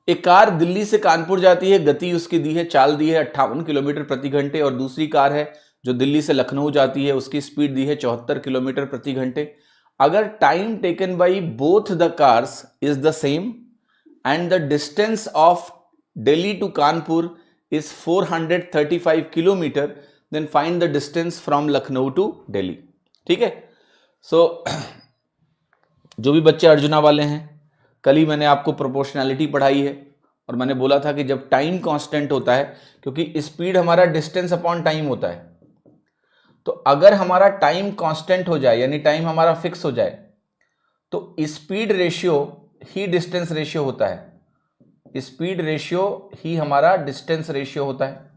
एक कार दिल्ली से कानपुर जाती है, गति उसकी दी है, चाल दी है 58 किलोमीटर प्रति घंटे, और दूसरी कार है जो दिल्ली से लखनऊ जाती है, उसकी स्पीड दी है 74 किलोमीटर प्रति घंटे। अगर time taken by both the cars is the same and the distance of Delhi to Kanpur is 435 kilometre, then find the distance from Lucknow to Delhi. ठीक है। सो जो भी बच्चे अर्जुना वाले हैं, कल ही मैंने आपको प्रोपोर्शनैलिटी पढ़ाई है और मैंने बोला था कि जब टाइम कांस्टेंट होता है, क्योंकि स्पीड हमारा डिस्टेंस अपॉन टाइम होता है, तो अगर हमारा टाइम कांस्टेंट हो जाए यानी टाइम हमारा फिक्स हो जाए तो स्पीड रेशियो ही डिस्टेंस रेशियो होता है। स्पीड रेशियो ही हमारा डिस्टेंस रेशियो होता है।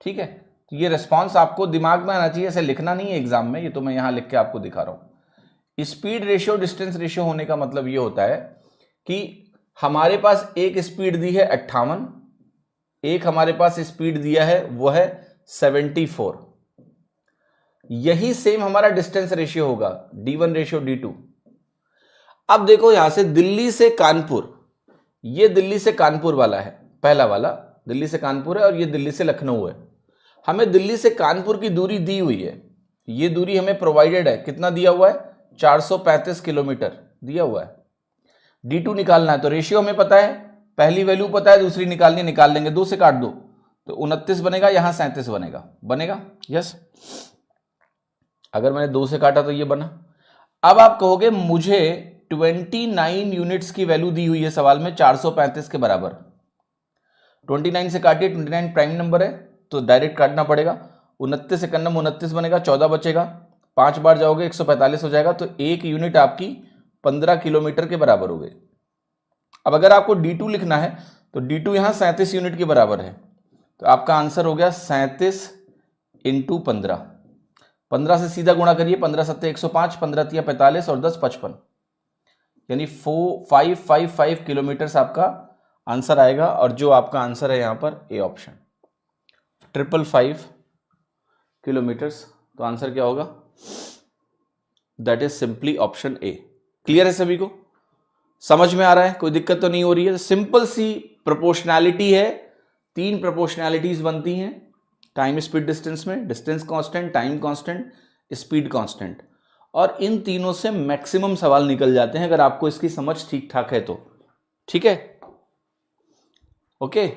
ठीक है। तो ये रिस्पॉन्स आपको दिमाग में आना चाहिए, ऐसे लिखना नहीं है एग्जाम में, ये तो मैं यहां लिख के आपको दिखा रहा हूं। स्पीड रेशियो डिस्टेंस रेशियो होने का मतलब ये होता है कि हमारे पास एक स्पीड दी है 58, एक हमारे पास स्पीड दिया है वो है 74, यही सेम हमारा डिस्टेंस रेशियो होगा, D1 रेशियो D2। अब देखो यहां से दिल्ली से कानपुर, ये दिल्ली से कानपुर वाला है, पहला वाला दिल्ली से कानपुर है और ये दिल्ली से लखनऊ है। हमें दिल्ली से कानपुर की दूरी दी हुई है, ये दूरी हमें प्रोवाइडेड है, कितना दिया हुआ है 435 किलोमीटर दिया हुआ है। D2 निकालना है तो रेशियो हमें पता है, पहली वैल्यू पता है, दूसरी निकालनी, निकाल लेंगे, 2 से काट दो तो 29 बनेगा, यहां 37 बनेगा, बनेगा यस। अगर मैंने 2 से काटा तो ये बना। अब आप कहोगे मुझे 29 यूनिट्स की वैल्यू दी हुई है सवाल में 435 के बराबर, 29 से काटिए, 29 प्राइम नंबर है तो डायरेक्ट काटना पड़ेगा, 29 से करना 29 बनेगा, 14 बचेगा, 5 बार जाओगे 145 हो जाएगा, तो 1 यूनिट आपकी 15 किलोमीटर के बराबर हो गई। अब अगर आपको D2 लिखना है तो D2 यहां 37 यूनिट के बराबर है, तो आपका आंसर हो गया 37 इंटू 15, 15 से सीधा गुणा करिए, 15 सत्ते 105, 15 तिया 45 और 10 55, यानी 555 किलोमीटर आपका आंसर आएगा। और जो आपका आंसर है यहां पर ए ऑप्शन 555 किलोमीटर्स, तो आंसर क्या होगा, that is simply option A. Clear है सभी को, समझ में आ रहा है, कोई दिक्कत तो नहीं हो रही है। सिंपल सी प्रोपोर्शनैलिटी है, 3 प्रोपोर्शनैलिटीज बनती हैं टाइम स्पीड डिस्टेंस में, distance constant, time constant, speed constant, और इन तीनों से मैक्सिमम सवाल निकल जाते हैं अगर आपको इसकी समझ ठीक ठाक है तो। ठीक है, ओके।